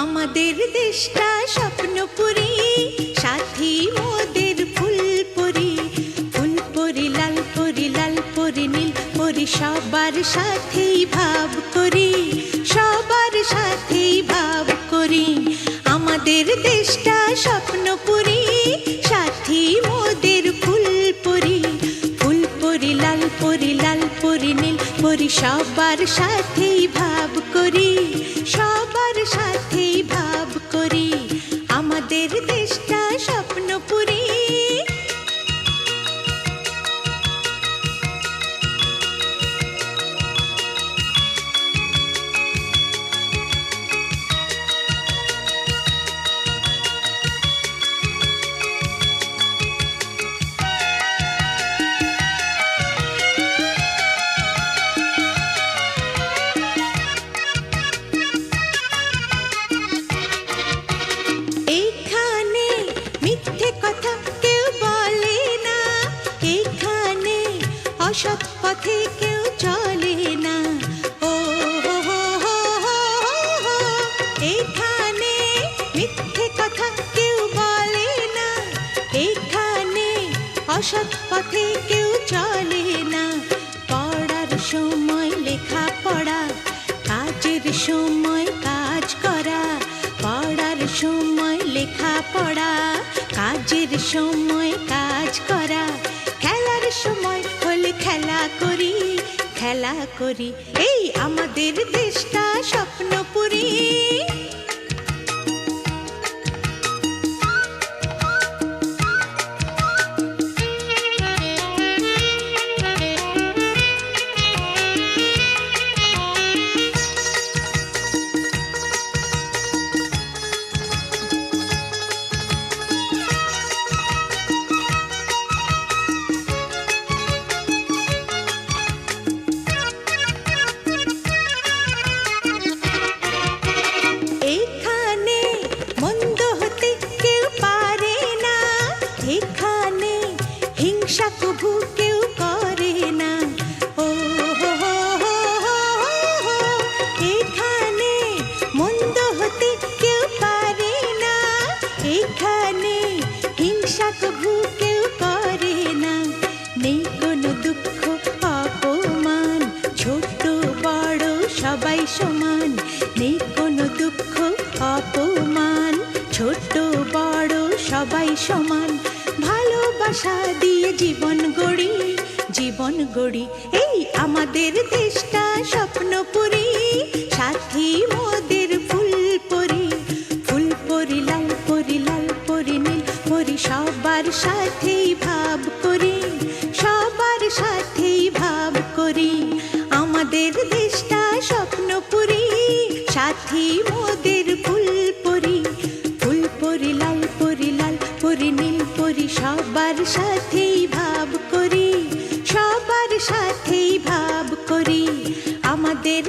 আমাদের দেশটা স্বপ্নপুরী, সাথী মোদের ফুলপুরি। ফুলপুরি লাল পরি, লাল পরি নীল পরি, সবার সাথেই ভাব করি, সবার সাথেই ভাব করি। আমাদের দেশটা স্বপ্নপুরী, সাথী মোদের ফুলপুরি। ফুলপুরি লাল পরি, লাল পরি নীল পরি, সবার সাথেই ভাব করি, সবার সাথেই ভাব করি। আমাদের দেশটা স্বপ্নপুরী। অসৎ পথে কেউ চলে না। ও হো হো হো হো হো, এখানে মিথ্যে কথা কেউ বলে না, এখানে অসৎ পথে কেউ চলে না। পড়ার সময় লেখা পড়া, কাজের সময় কাজ করা। পড়ার সময় লেখা পড়া, কাজের সময় কাজ করা। খেলার সময় হলে খেলা করি, খেলা করি। এই আমাদের দেশটা স্বপ্নপুরী। এখানে হিংসা কভু কেউ করে না। ও হো হো হো হো হো, এখানে মন্দ হতে কেউ পারে না, এখানে হিংসা কভু কেউ করে না। নেই কোনো দুঃখ অপমান, ছোট বড় সবাই সমান। নেই কোনো দুঃখ অপমান, ছোট বড় সবাই সমান। ভালোবাসা দিয়ে জীবন গড়ি, জীবন গড়ি। এই আমাদের দেশটা স্বপ্নপুরী, সাথী মোদের ফুলপুরি। ফুলপুরি লাল পরি, লাল পরি নীল পরি, সবার সাথেই ভাব করি, সবার সাথেই ভাব করি। আমাদের দেশটা স্বপ্নপুরী, সাথী মোদের ফুলপুরি। ফুলপুরি লাল পরি, লাল পরি নীল পরি, সবার সাথেই ভাব করি, সবার সাথেই ভাব করি। আমাদের